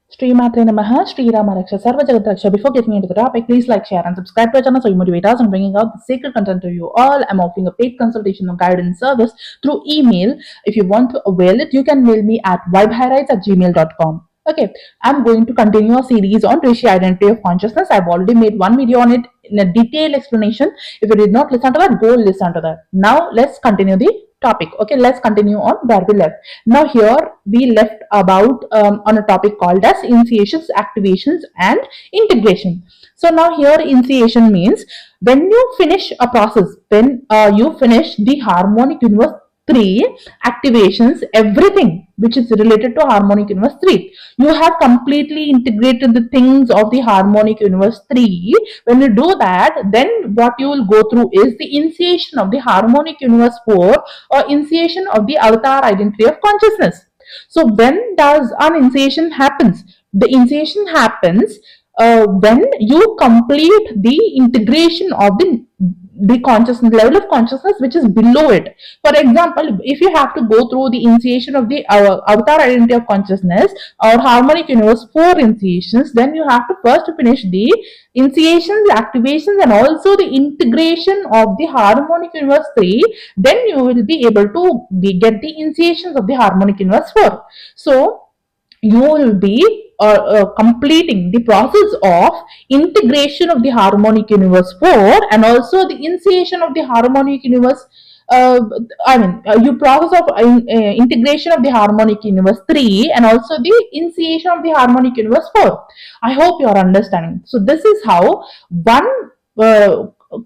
Sri Matre Namaha, Sri Rama Raksha, Sarva Jagat Raksha. Before getting into the topic, please like, share, and subscribe to our channel so you motivate us in bringing out the sacred content to you all. I'm offering a paid consultation or guidance service through email. If you want to avail it, you can mail me at vibehirights@gmail.com. Okay, I'm going to continue a series on Rishi identity of consciousness. I've already made one video on it in a detailed explanation. If you did not listen to that, go listen to that. Now let's continue the topic. Okay, let's continue on where we left. Now here we left about on a topic called as initiations, activations, and integration. So now here initiation means when you finish a process, when you finish the harmonic universe 3 activations, everything which is related to harmonic universe 3, you have completely integrated the things of the harmonic universe 3. When you do that, then what you will go through is the initiation of the harmonic universe 4 or initiation of the avatar identity of consciousness. So when does an initiation happens? The initiation happens when you complete the integration of the consciousness level of consciousness which is below it. For example, if you have to go through the initiation of the avatar identity of consciousness or harmonic universe 4 initiations, then you have to first finish the initiations, activations, and also the integration of the harmonic universe 3. Then you will be able to get the initiations of the harmonic universe 4. So you will be completing the process of integration of the harmonic universe 4 and also the initiation of the harmonic universe you process of integration of the harmonic universe 3 and also the initiation of the harmonic universe 4. I hope you are understanding. So this is how one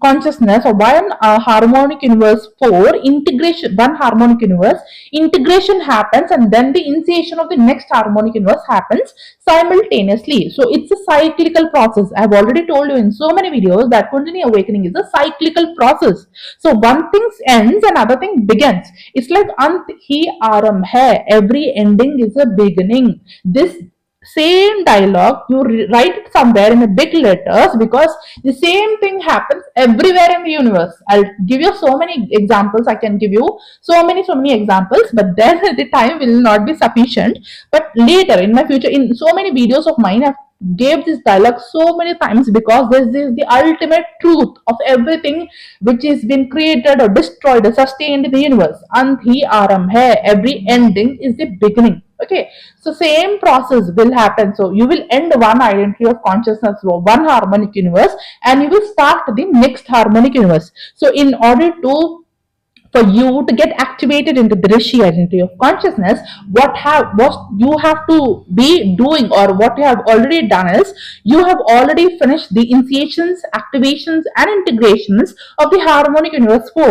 consciousness or one harmonic universe 4 integration, one harmonic universe integration happens, and then the initiation of the next harmonic universe happens simultaneously. So it's a cyclical process. I've already told you in so many videos that Kundalini awakening is a cyclical process. So one thing ends, another thing begins. It's like ant hi aram hai, every ending is a beginning. This same dialogue you write it somewhere in a big letters, because the same thing happens everywhere in the universe. I'll give you so many examples. I can give you so many examples, but then the time will not be sufficient. But later in my future, in so many videos of mine, I've gave this dialogue so many times, because this is the ultimate truth of everything which is been created or destroyed or sustained in the universe. Ant hi aram hai, every ending is the beginning. Okay, so same process will happen. So you will end one identity of consciousness, one harmonic universe, and you will start the next harmonic universe. So in order to for you to get activated into the Rishi identity of consciousness, what you have to be doing, or what you have already done, is you have already finished the initiations, activations, and integrations of the harmonic universe 4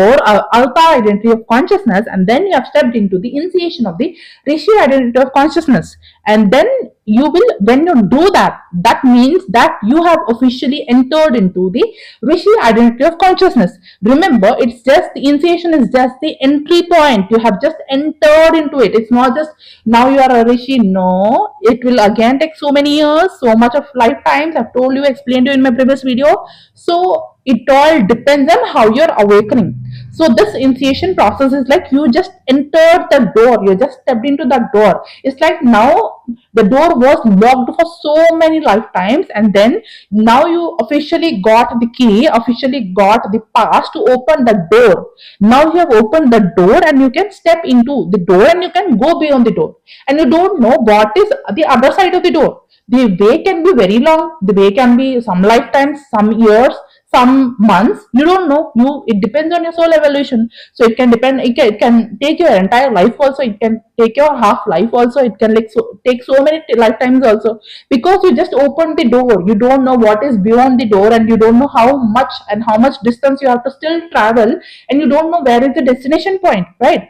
alpha identity of consciousness, and then you have stepped into the initiation of the Rishi identity of consciousness. And then you will, when you do that, that means that you have officially entered into the Rishi identity of consciousness. Remember, it's just the initiation is just the entry point. You have just entered into it. It's not just now you are a Rishi. No, it will again take so many years, so much of lifetimes. I've told you, explained to you in my previous video. So it all depends on how you're awakening. So this initiation process is like you just entered the door, you just stepped into that door. It's like now the door was locked for so many lifetimes, and then now you officially got the key, officially got the pass to open the door. Now you have opened the door and you can step into the door and you can go beyond the door. And you don't know what is the other side of the door. The way can be very long, the way can be some lifetimes, some years, some months. You don't know. It depends on your soul evolution. So it can depend. It can take your entire life also. It can take your half life also. It can take so many lifetimes also, because you just opened the door. You don't know what is beyond the door, and you don't know how much distance you have to still travel, and you don't know where is the destination point, right?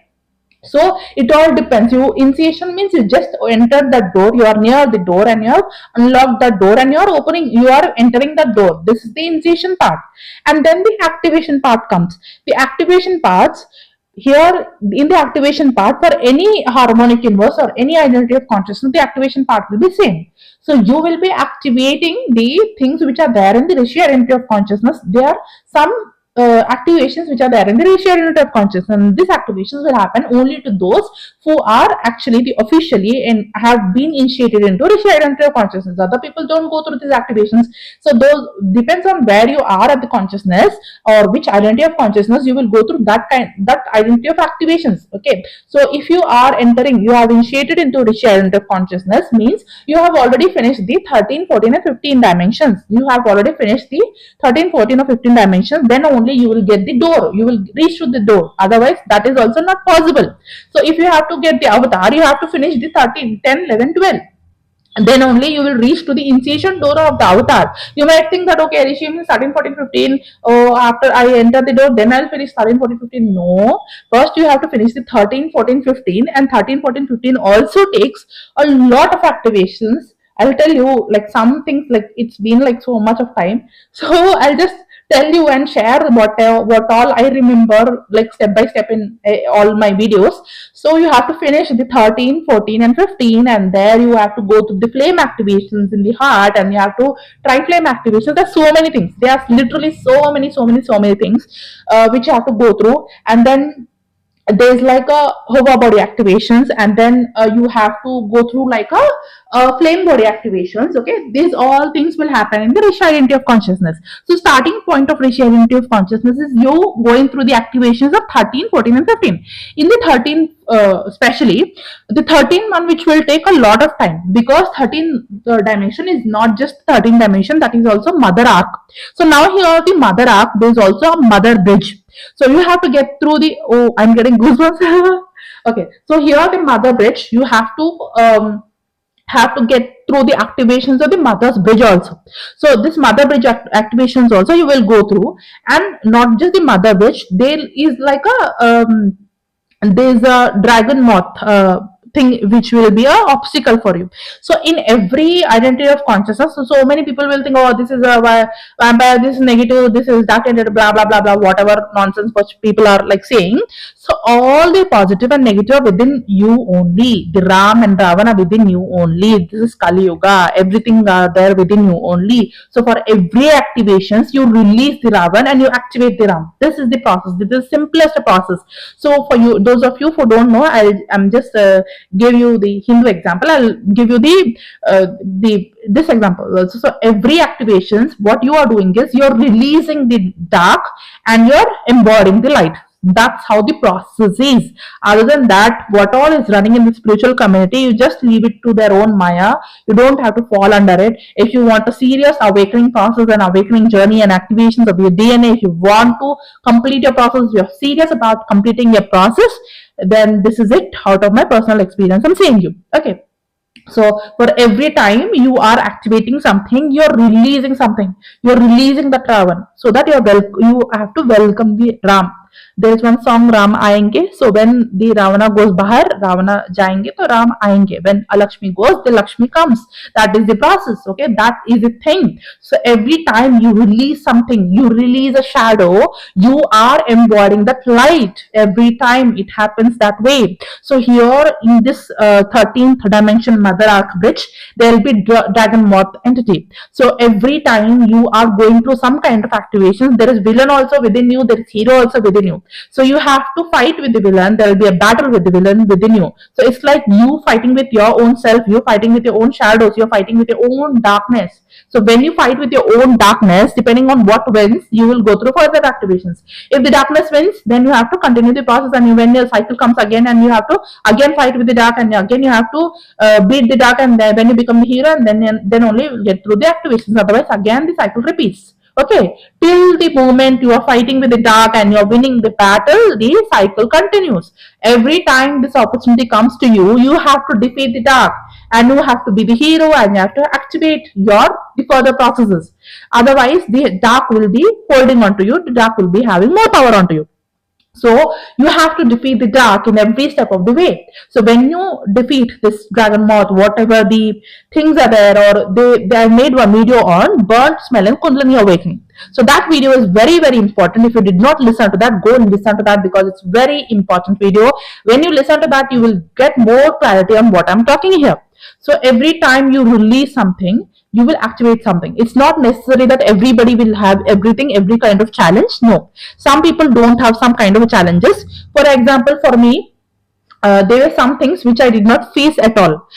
So it all depends. Initiation means you just entered that door, you are near the door, and you have unlocked that door, and you are entering that door. This is the initiation part. And then the activation part comes. The activation parts, here in the activation part, for any harmonic universe or any identity of consciousness, the activation part will be same. So you will be activating the things which are there in the Rishi identity of consciousness. There are some activations which are there in the Rishi identity of consciousness. And these activations will happen only to those who are actually the officially and have been initiated into Rishi identity of consciousness. Other people don't go through these activations. So those depends on where you are at the consciousness or which identity of consciousness you will go through that identity of activations. Okay. So if you are entering, you have initiated into Rishi identity of consciousness means you have already finished the 13, 14 and 15 dimensions. You have already finished the 13, 14 or 15 dimensions. Then only you will get the door. You will reach to the door. Otherwise, that is also not possible. So if you have to get the avatar, you have to finish the 13, 10, 11, 12. And then only you will reach to the initiation door of the avatar. You might think that, okay, Rishi means 13, 14, 15. Oh, after I enter the door, then I'll finish 13, 14, 15. No. First, you have to finish the 13, 14, 15. And 13, 14, 15 also takes a lot of activations. I'll tell you, like some things, like it's been like so much of time. So I'll just tell you and share what all I remember, like step by step in all my videos. So you have to finish the 13, 14 and 15, and there you have to go to the flame activations in the heart, and you have to try flame activations. There's so many things. There's literally so many things which you have to go through. And then there's like a hover body activations, and then you have to go through like a flame body activations. Okay, these all things will happen in the Rishi identity of consciousness. So starting point of Rishi identity of consciousness is you going through the activations of 13, 14 and 15. In the 13 especially the 13 one, which will take a lot of time, because 13 dimension is not just 13 dimension, that is also mother arc. So now here the mother arc, there is also a mother bridge. So you have to get through the, oh, I'm getting goosebumps. Okay, so here the mother bridge, you have to get through the activations of the mother's bridge also. So this mother bridge activations also you will go through, and not just the mother bridge, there is like a there's a dragon moth thing which will be a obstacle for you. So in every identity of consciousness, so many people will think, oh, this is a vampire, this is negative, this is dark ended, blah blah blah blah, whatever nonsense which people are like saying. So all the positive and negative are within you only. The Ram and Ravana within you only. This is Kali Yuga. Everything are there within you only. So for every activations, you release the Ravan and you activate the Ram. This is the process. This is the simplest process. So for you, those of you who don't know, I'm just give you the Hindu example. I'll give you this example also. So every activations, what you are doing is you're releasing the dark and you're embodying the light. That's how the process is. Other than that, what all is running in the spiritual community, you just leave it to their own Maya. You don't have to fall under it. If you want a serious awakening process and awakening journey and activations of your DNA, if you want to complete your process, you're serious about completing your process, then this is it. Out of my personal experience, I'm saying you. Okay. So for every time you are activating something, you're releasing something. You're releasing the Ravan, so that you have to welcome the Ram. There is one song, Ram Aayenge. So when the Ravana goes bahar, Ravana jayenge, to Ram aayenge. When Alakshmi goes, the Lakshmi comes. That is the process. Okay, that is the thing. So every time you release something, you release a shadow, you are embodying that light. Every time it happens that way. So here in this 13th dimension Mother Arc Bridge, there will be Dragon Moth entity. So every time you are going through some kind of activations, there is villain also within you, there is hero also within you. So you have to fight with the villain. There will be a battle with the villain within you. So it's like you fighting with your own self, you're fighting with your own shadows, you're fighting with your own darkness. So when you fight with your own darkness, depending on what wins, you will go through further activations. If the darkness wins, then you have to continue the process, and when your cycle comes again, and you have to again fight with the dark, and again you have to beat the dark, and then when you become the hero, and then only you get through the activations. Otherwise, again the cycle repeats. Okay, till the moment you are fighting with the dark and you are winning the battle, the cycle continues. Every time this opportunity comes to you, you have to defeat the dark, and you have to be the hero, and you have to activate the further processes. Otherwise, the dark will be holding on to you, the dark will be having more power onto you. So you have to defeat the dark in every step of the way. So when you defeat this dragon moth, whatever the things are there, or they made one video on burnt smell and Kundalini awakening. So that video is very, very important. If you did not listen to that, go and listen to that, because it's very important video. When you listen to that, you will get more clarity on what I'm talking here. So every time you release something, you will activate something. It's not necessary that everybody will have everything, every kind of challenge. No, some people don't have some kind of challenges. For example, for me, there were some things which I did not face at all.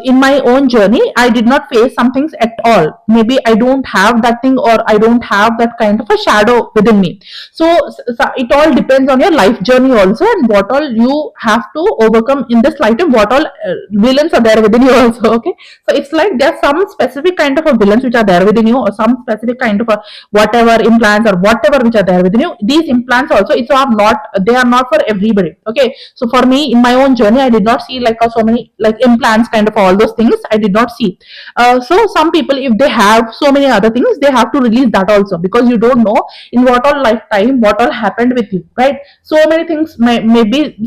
In my own journey, I did not face some things at all. Maybe I don't have that thing, or I don't have that kind of a shadow within me. So it all depends on your life journey also, and what all you have to overcome in this lifetime, what all villains are there within you also. Okay, so it's like there's some specific kind of a villains which are there within you, or some specific kind of a whatever implants or whatever which are there within you. These implants also, it's are not, they are not for everybody. Okay, so for me, in my own journey, I did not see like so many like implants kind of all those things I did not see. So some people, if they have so many other things, they have to release that also, because you don't know in what all lifetime what all happened with you, right? So many things maybe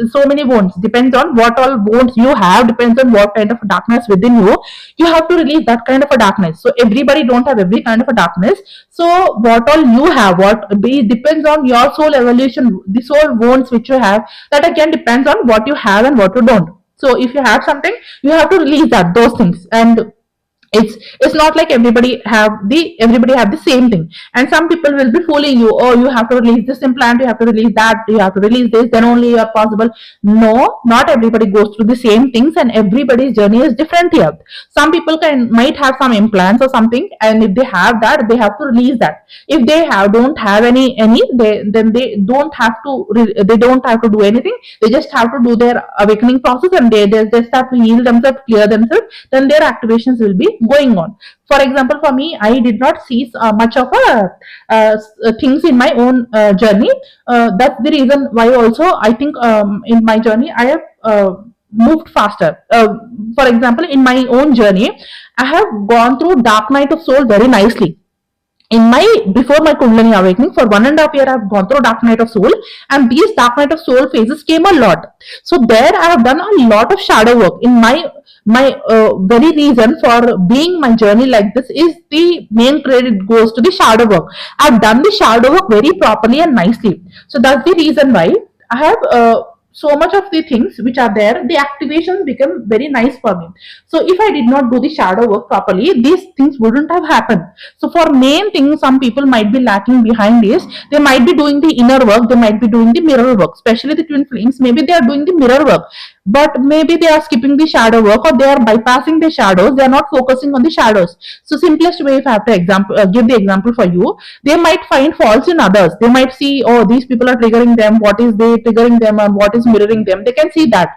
so many wounds, depends on what all wounds you have, depends on what kind of darkness within you. You have to release that kind of a darkness. So everybody don't have every kind of a darkness. So what all you have, what be depends on your soul evolution, the soul wounds which you have, that again depends on what you have and what you don't. So if you have something, you have to release that those things. And it's not like everybody have the same thing. And some people will be fooling you, oh, you have to release this implant, you have to release that, you have to release this, then only you are possible. No, not everybody goes through the same things, and everybody's journey is different here. Some people might have some implants or something, and if they have that, they have to release that. If they don't have then they don't have to do anything. They just have to do their awakening process, and they just have to heal themselves, clear themselves, then their activations will be going on. For example, for me, I did not see much of things in my own journey. That's the reason why also I think in my journey I have moved faster. For example, in my own journey, I have gone through dark night of soul very nicely. Before my Kundalini awakening, for 1.5 years, I've gone through dark night of soul, and these dark night of soul phases came a lot. So there I have done a lot of shadow work. In my very reason for being my journey like this is the main credit goes to the shadow work. I've done the shadow work very properly and nicely. So that's the reason why I have so much of the things which are there, the activations become very nice for me. So if I did not do the shadow work properly, these things wouldn't have happened. So for main things, some people might be lacking behind this. They might be doing the inner work, they might be doing the mirror work, especially the twin flames. Maybe they are doing the mirror work, but maybe they are skipping the shadow work, or they are bypassing the shadows. They are not focusing on the shadows. So simplest way, if I have to give the example for you, they might find faults in others. They might see, oh, these people are triggering them, what is they triggering them, and what is mirroring them. They can see that,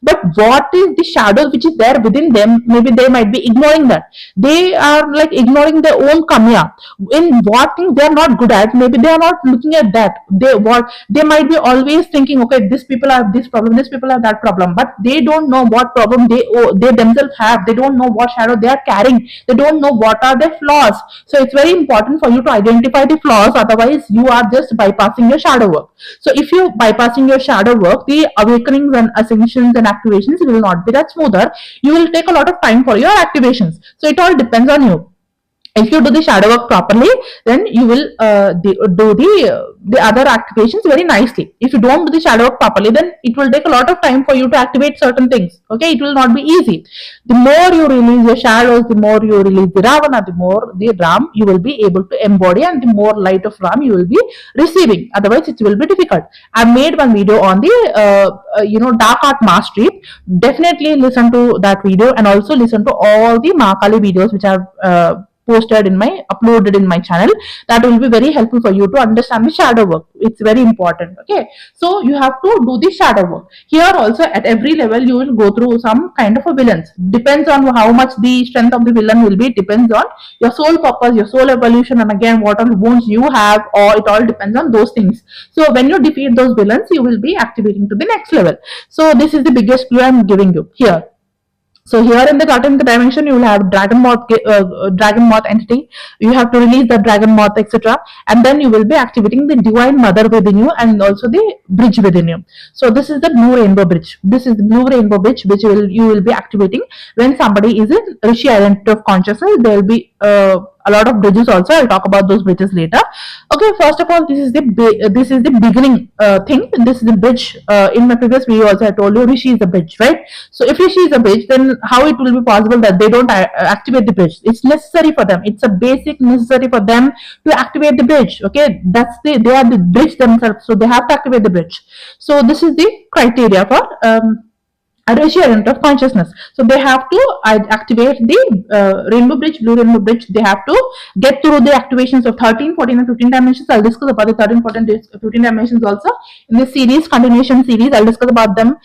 but what is the shadow which is there within them, maybe they might be ignoring that. They are like ignoring their own kamya, in what thing they are not good at. Maybe they are not looking at that. They might be always thinking, okay, these people have this problem, these people have that problem, but they don't know what problem they themselves have. They don't know what shadow they are carrying. They don't know what are their flaws. So it's very important for you to identify the flaws, otherwise you are just bypassing your shadow work. So if you bypassing your shadow work, the awakenings and ascensions and activations will not be that smoother. You will take a lot of time for your activations. So it all depends on you. If you do the shadow work properly, then you will do the other activations very nicely. If you don't do the shadow work properly, then it will take a lot of time for you to activate certain things. Okay, it will not be easy. The more you release your shadows, the more you release the Ravana, the more the Ram you will be able to embody, and the more light of Ram you will be receiving. Otherwise, it will be difficult. I made one video on the dark art mastery. Definitely listen to that video, and also listen to all the Mahakali videos which are uploaded in my channel. That will be very helpful for you to understand the shadow work. It's very important. Okay, so you have to do the shadow work. Here also, at every level you will go through some kind of a villains. Depends on how much the strength of the villain will be. Depends on your soul purpose, your soul evolution, and again what all wounds you have, or it all depends on those things. So when you defeat those villains, you will be activating to the next level. So this is the biggest clue I'm giving you here. So here in the Kartinic dimension, you will have dragon moth entity. You have to release the dragon moth, etc. And then you will be activating the divine mother within you, and also the bridge within you. So this is the blue rainbow bridge. This is the blue rainbow bridge which you will be activating when somebody is in Rishi identity of consciousness. There will be a lot of bridges also. I'll talk about those bridges later. Okay, first of all, this is the beginning thing. This is the bridge. In my previous video also I told you Rishi is the bridge, right? So if Rishi is a bridge, then how it will be possible that they don't activate the bridge? It's necessary for them. It's a basic necessary for them to activate the bridge. Okay, they are the bridge themselves, so they have to activate the bridge. So this is the criteria for a Rishi identity of consciousness. So they have to activate the rainbow bridge, blue rainbow bridge. They have to get through the activations of 13, 14 and 15 dimensions. I'll discuss about the 13, 14, 15 dimensions also in this series, continuation series. I'll discuss about them.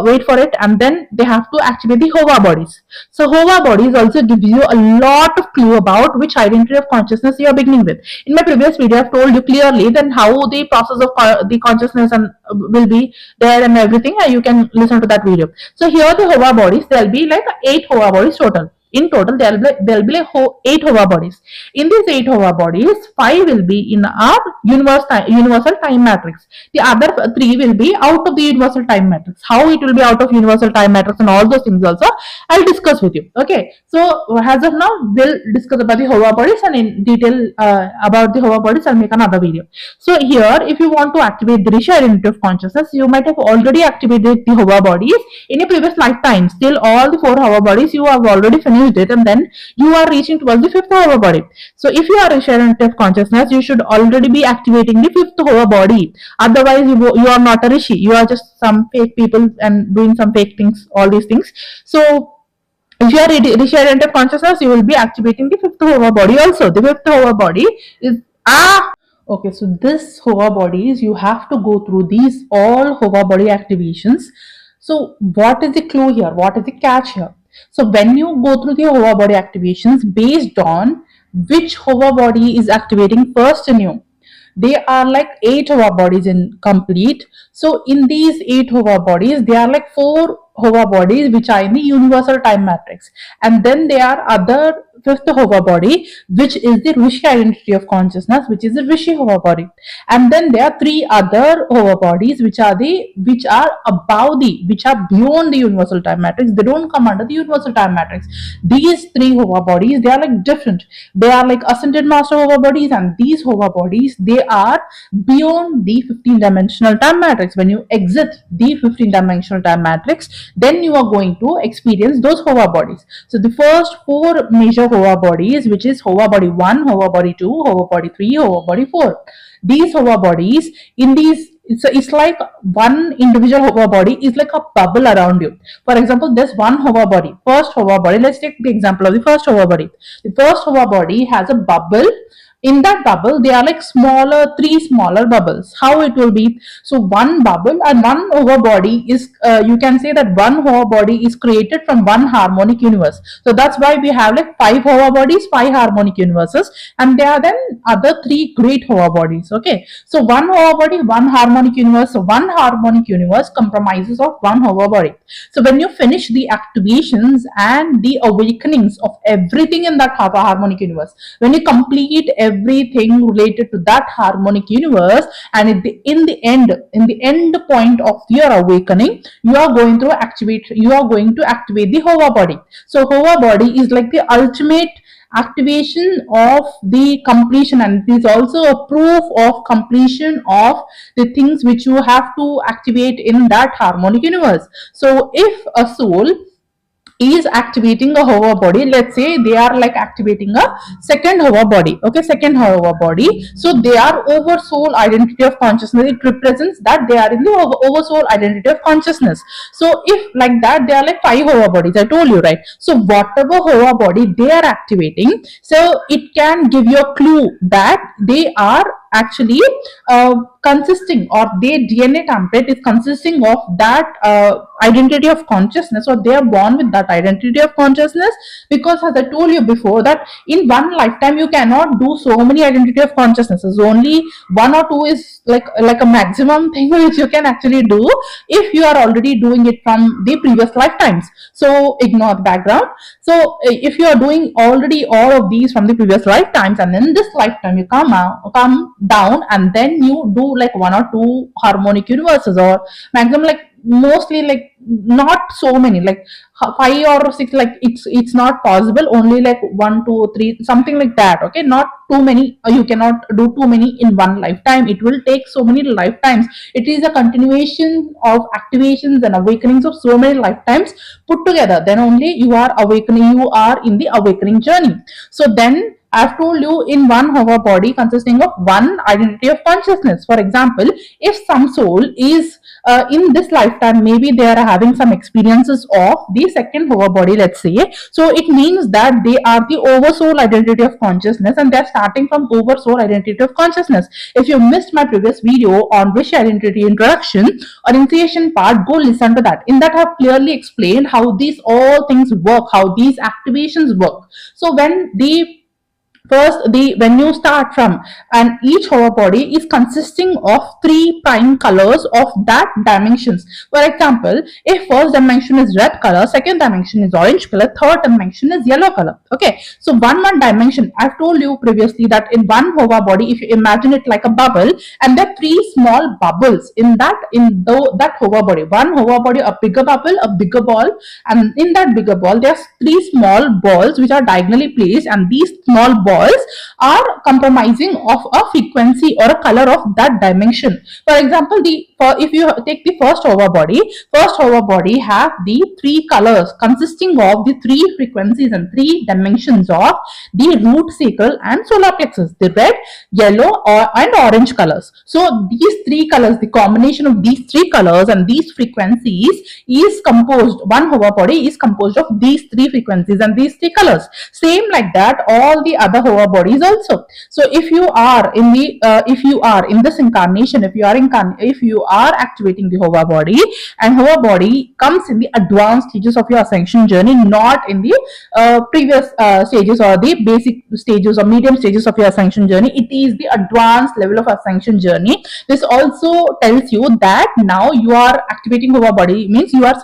Wait for it. And then they have to activate the Hova bodies. So Hova bodies also gives you a lot of clue about which identity of consciousness you are beginning with. In my previous video, I've told you clearly then how the process of the consciousness and will be there and everything. You can listen to that video. So here the Hova bodies, there will be like 8 Hova bodies total. In total, there will be like 8 Hova bodies. In these 8 Hova bodies, 5 will be in our universal time matrix. The other 3 will be out of the universal time matrix. How it will be out of universal time matrix and all those things also I'll discuss with you. Okay. So as of now, we'll discuss about the Hova bodies, and in detail about the Hova bodies, I'll make another video. So here, if you want to activate the Rishi identity of consciousness, you might have already activated the Hova bodies in a previous lifetime. Still, all the 4 Hova bodies you have already finished it, and then you are reaching towards the 5th Hova body. So if you are a identity of consciousness, you should already be activating the 5th Hova body. Otherwise, you are not a Rishi. You are just some fake people and doing some fake things, all these things. So if you are Rishi identity of consciousness, you will be activating the 5th Hova body also. The 5th Hova body is okay, so this Hova bodies, you have to go through these all Hova body activations. So what is the clue here? What is the catch here? So when you go through the Hova body activations based on which Hova body is activating first in you, they are like 8 Hova bodies in complete. So in these 8 Hova bodies, there are like 4 Hova bodies which are in the universal time matrix, and then there are other 5th Hova body which is the Rishi identity of consciousness, which is the Rishi Hova body, and then there are 3 other Hova bodies which are beyond the universal time matrix. They don't come under the universal time matrix. These 3 Hova bodies, they are like different. They are like ascended master Hova bodies, and these Hova bodies, they are beyond the 15-dimensional time matrix. When you exit the 15-dimensional time matrix, then you are going to experience those Hova bodies. So the first 4 major Hova bodies, which is Hova body 1, Hova body 2, Hova body 3, Hova body 4. These Hova bodies, in these, it's like one individual Hova body is like a bubble around you. For example, there's one Hova body, first Hova body. Let's take the example of the first Hova body. The first Hova body has a bubble. In that bubble, they are like 3 smaller bubbles. How it will be? So one bubble and one Hova body is, you can say that one Hova body is created from one harmonic universe. So that's why we have like 5 Hova bodies, 5 harmonic universes, and there are then other 3 great Hova bodies. Okay. So one Hova body, one harmonic universe. So one harmonic universe compromises of one Hova body. So when you finish the activations and the awakenings of everything in that harmonic universe, when you complete everything related to that harmonic universe, and in the end point of your awakening, you are going to activate the Hova body. So Hova body is like the ultimate activation of the completion, and it is also a proof of completion of the things which you have to activate in that harmonic universe. So if a soul is activating a Hova body, let's say they are like activating a second Hova body, okay, second Hova body, so they are over soul identity of consciousness. It represents that they are in the over soul identity of consciousness. So if like that, they are like 5 Hova bodies, I told you, right? So whatever Hova body they are activating, so it can give you a clue that they are actually consisting, or their DNA template is consisting of that identity of consciousness, or they are born with that identity of consciousness. Because as I told you before, that in one lifetime you cannot do so many identity of consciousnesses. Only 1 or 2 is like a maximum thing which you can actually do if you are already doing it from the previous lifetimes. So ignore the background. So if you are doing already all of these from the previous lifetimes, and in this lifetime you come down, and then you do like one or two harmonic universes, or maximum like mostly like not so many, like five or six, like it's not possible, only like one, two, three, something like that. Okay, not too many. You cannot do too many in one lifetime. It will take so many lifetimes. It is a continuation of activations and awakenings of so many lifetimes put together. Then only you are awakening. You are in the awakening journey. So then I've told you, in one hover body consisting of one identity of consciousness. For example, if some soul is in this lifetime, maybe they are having some experiences of the second hover body, let's say. So it means that they are the oversoul identity of consciousness, and they're starting from oversoul identity of consciousness. If you missed my previous video on Rishi identity introduction or initiation part, go listen to that. In that, I've clearly explained how these all things work, how these activations work. So when you start from, and each hover body is consisting of three prime colors of that dimensions. For example, if first dimension is red color, second dimension is orange color, third dimension is yellow color. Okay, so one dimension, I've told you previously that in one hover body, if you imagine it like a bubble, and there are three small bubbles in that hover body. One hover body, a bigger bubble, a bigger ball, and in that bigger ball there's three small balls which are diagonally placed, and these small balls are compromising of a frequency or a color of that dimension. For example, if you take the first hover body have the three colors consisting of the three frequencies and three dimensions of the root, sacral, and solar plexus, the red, yellow, and orange colors. So these three colors, the combination of these three colors and these frequencies is composed, one hover body is composed of these three frequencies and these three colors. Same like that all the other hover bodies also. So if you are in this incarnation, if you are activating the hover body, and hover body comes in the advanced stages of your ascension journey, not in the previous stages or the basic stages or medium stages of your ascension journey. It is the advanced level of ascension journey. This also tells you that now you are activating hover body, means you are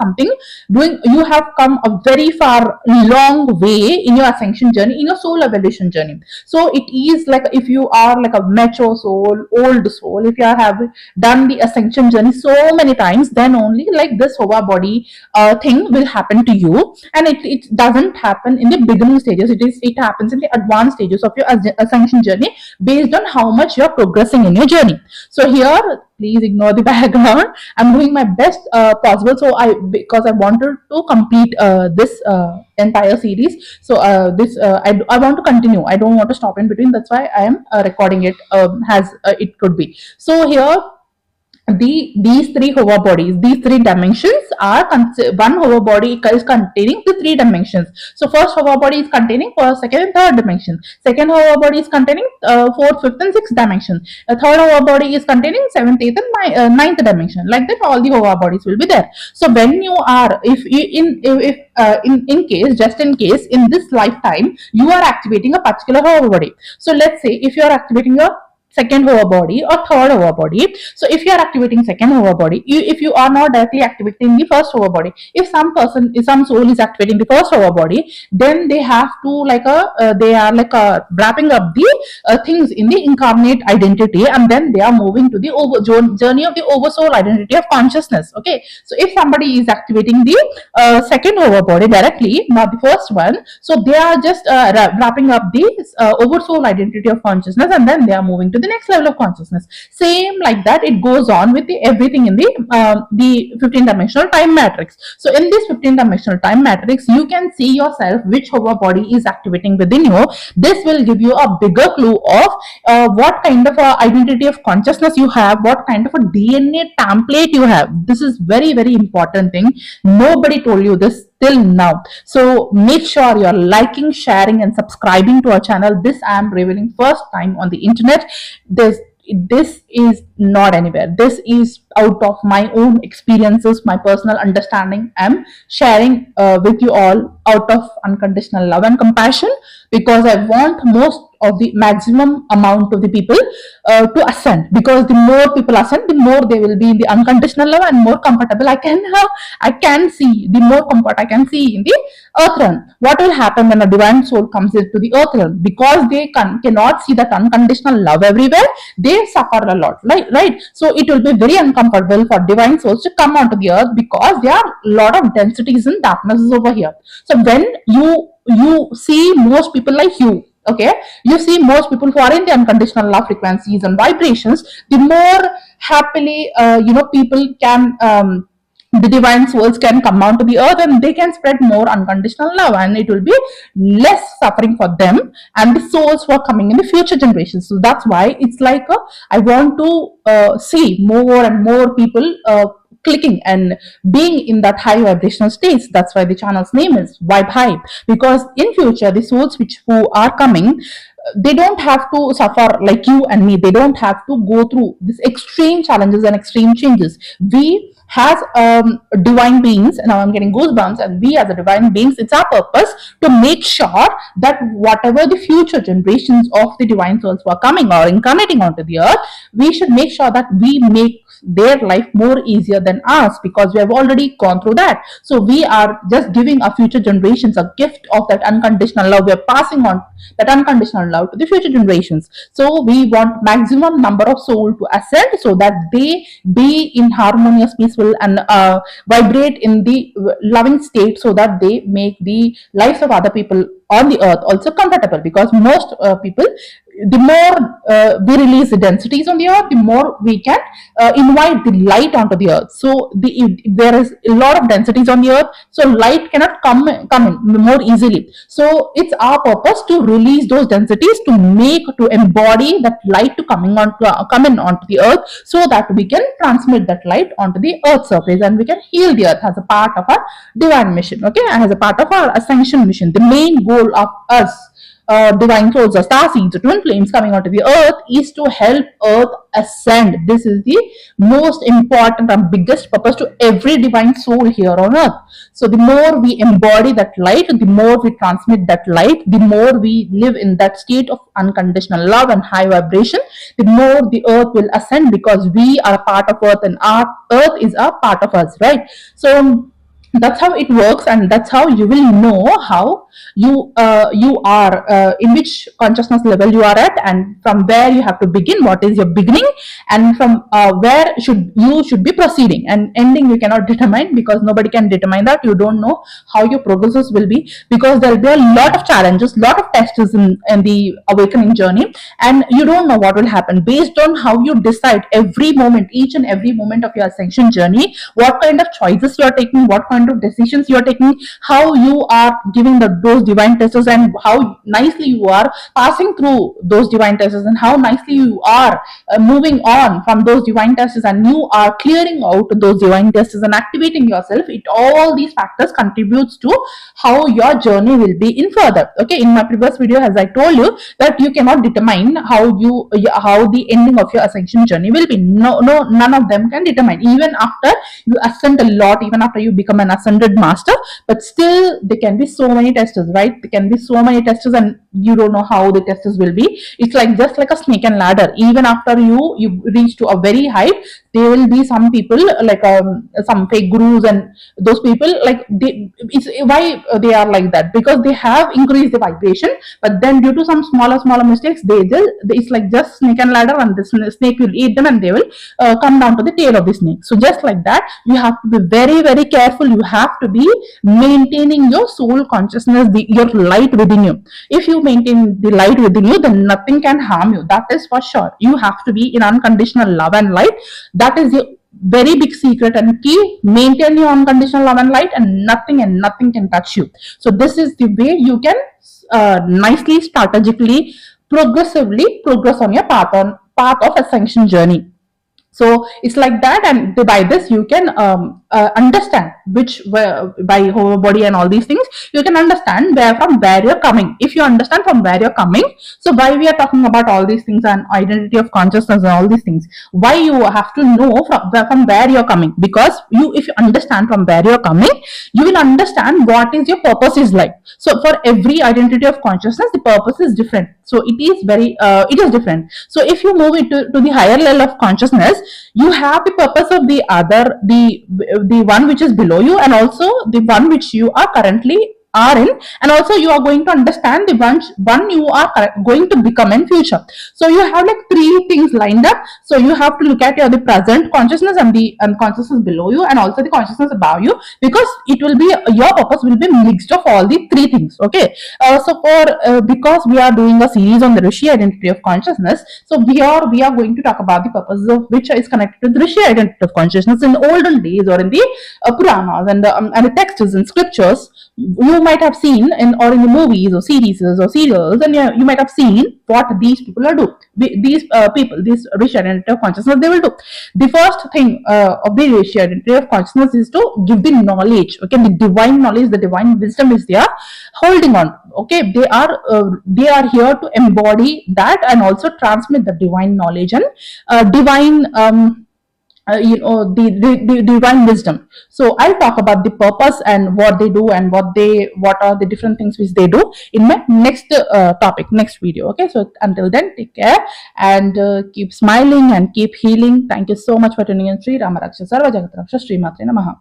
you have come a very far long way in your ascension journey, in your soul evolution journey. So it is like, if you are like a mature soul, old soul, if you have done the ascension journey so many times, then only like this hover body thing will happen to you. And it doesn't happen in the beginning stages. It happens in the advanced stages of your ascension journey, based on how much you are progressing in your journey. So here, please ignore the background. I'm doing my best possible. So because I wanted to complete this entire series. So I want to continue. I don't want to stop in between. That's why I am recording it as it could be. So here, these three hover bodies, these three dimensions are one hover body is containing the three dimensions. So first hover body is containing first, second, and third dimension. Second hover body is containing fourth, fifth, and sixth dimension. A third hover body is containing seventh, eighth, and ninth dimension. Like that, all the hover bodies will be there. So when you are, in case in this lifetime you are activating a particular hover body. So let's say if you are activating a second hover body or third hover body. So if you are activating second hover body, if you are not directly activating the first hover body, if some soul is activating the first hover body, then they have to they are wrapping up the things in the incarnate identity, and then they are moving to the journey of the oversoul identity of consciousness. Okay, so if somebody is activating the second hover body directly, not the first one, so they are just wrapping up the oversoul identity of consciousness, and then they are moving to the next level of consciousness. Same like that, it goes on with everything in the 15 dimensional time matrix. So in this 15 dimensional time matrix, you can see yourself which hover body is activating within you. This will give you a bigger clue of what kind of identity of consciousness you have, what kind of a DNA template you have. This is very, very important thing. Nobody told you this till now. So make sure you're liking, sharing, and subscribing to our channel. This I am revealing first time on the internet. This is not anywhere. This is out of my own experiences, my personal understanding. I'm sharing with you all out of unconditional love and compassion, because I want of the maximum amount of the people to ascend, because the more people ascend, the more they will be in the unconditional love and more comfortable. I can see the more comfort I can see in the earth realm. What will happen when a divine soul comes into the earth realm? Because they cannot see that unconditional love everywhere, they suffer a lot, right? So it will be very uncomfortable for divine souls to come onto the earth, because there are a lot of densities and darknesses over here. So when you see most people like you, okay, you see most people who are in the unconditional love frequencies and vibrations, the more happily people can the divine souls can come onto the earth, and they can spread more unconditional love, and it will be less suffering for them and the souls who are coming in the future generations. So that's why it's like I want to see more and more people clicking and being in that high vibrational state. That's why the channel's name is Vibe Hype, because in future the souls who are coming, they don't have to suffer like you and me. They don't have to go through these extreme challenges and extreme changes. We as divine beings, now I'm getting goosebumps, and we as a divine beings, it's our purpose to make sure that whatever the future generations of the divine souls who are coming or incarnating onto the earth, we should make sure that we make their life more easier than ours, because we have already gone through that. So we are just giving our future generations a gift of that unconditional love. We are passing on that unconditional love to the future generations. So we want maximum number of soul to ascend, so that they be in harmonious, peaceful, and vibrate in the loving state, so that they make the lives of other people on the earth also comfortable. Because most people, the more we release the densities on the earth, the more we can invite the light onto the earth. So there is a lot of densities on the earth, so light cannot come in more easily. So it's our purpose to release those densities, to embody that light to come in onto the earth, so that we can transmit that light onto the earth surface, and we can heal the earth as a part of our divine mission, okay, as a part of our ascension mission. The main goal of us divine souls or star seeds or twin flames coming onto the earth is to help earth ascend. This is the most important and biggest purpose to every divine soul here on earth. So the more we embody that light, the more we transmit that light, the more we live in that state of unconditional love and high vibration, the more the earth will ascend, because we are a part of earth and our earth is a part of us, right? So that's how it works, and that's how you will know how you are in which consciousness level you are at, and from where you have to begin, what is your beginning, and from where you should be proceeding, and ending you cannot determine, because nobody can determine that. You don't know how your progresses will be, because there will be a lot of challenges, lot of tests in the awakening journey, and you don't know what will happen. Based on how you decide every moment, each and every moment of your ascension journey, what kind of choices you are taking, what kind of decisions you are taking, how you are giving those divine tests, and how nicely you are passing through those divine tests, and how nicely you are moving on from those divine tests, and you are clearing out those divine tests and activating yourself. All these factors contributes to how your journey will be in further. Okay, in my previous video, as I told you, that you cannot determine how the ending of your ascension journey will be. None of them can determine. Even after you ascend a lot, even after you become an ascended master, but still there can be so many testers, right? There can be so many testers, and you don't know how the testers will be. It's like just like a snake and ladder. Even after you reach to a very height, there will be some people like some fake gurus, and those people, like it's why they are like that, because they have increased the vibration, but then due to some smaller mistakes, it's like just snake and ladder, and the snake will eat them, and they will come down to the tail of the snake. So just like that, you have to be very, very careful. You have to be maintaining your soul consciousness, your light within you. If you maintain the light within you, then nothing can harm you. That is for sure. You have to be in unconditional love and light. That is the very big secret and key. Maintain your unconditional love and light, and nothing can touch you. So this is the way you can nicely, strategically, progressively progress on your path of ascension journey. So it's like that, and by this you can understand which by whole body and all these things, you can understand where you're coming. If you understand from where you're coming, so why we are talking about all these things and identity of consciousness and all these things, why you have to know from where you're coming, because if you understand from where you're coming, you will understand what is your purpose is like. So for every identity of consciousness, the purpose is different. So it is different. So if you move it to the higher level of consciousness, you have the purpose of the one which is below you, and also the one which you are currently are in, and also you are going to understand the one you are going to become in future. So you have like three things lined up. So you have to look at the present consciousness and the unconsciousness below you, and also the consciousness above you, because it will be your purpose will be mixed of all the three things. Okay. So for because we are doing a series on the Rishi identity of consciousness, so we are going to talk about the purposes of which is connected to the Rishi identity of consciousness in olden days, or in the Puranas and the texts and scriptures. You might have seen in the movies or series or serials, and you might have seen what these people are do. These people, this Rishi identity of consciousness, they will do. The first thing of the Rishi identity of consciousness is to give the knowledge. Okay, the divine knowledge, the divine wisdom is there, holding on. Okay, they are here to embody that and also transmit the divine knowledge and divine. The divine wisdom. So I'll talk about the purpose and what they do and what are the different things which they do in my next topic, next video. Okay, so until then, take care and keep smiling and keep healing. Thank you so much for tuning in. Sri Rama Raksha Sarva Jagat Raksha Sri Matre Namaha.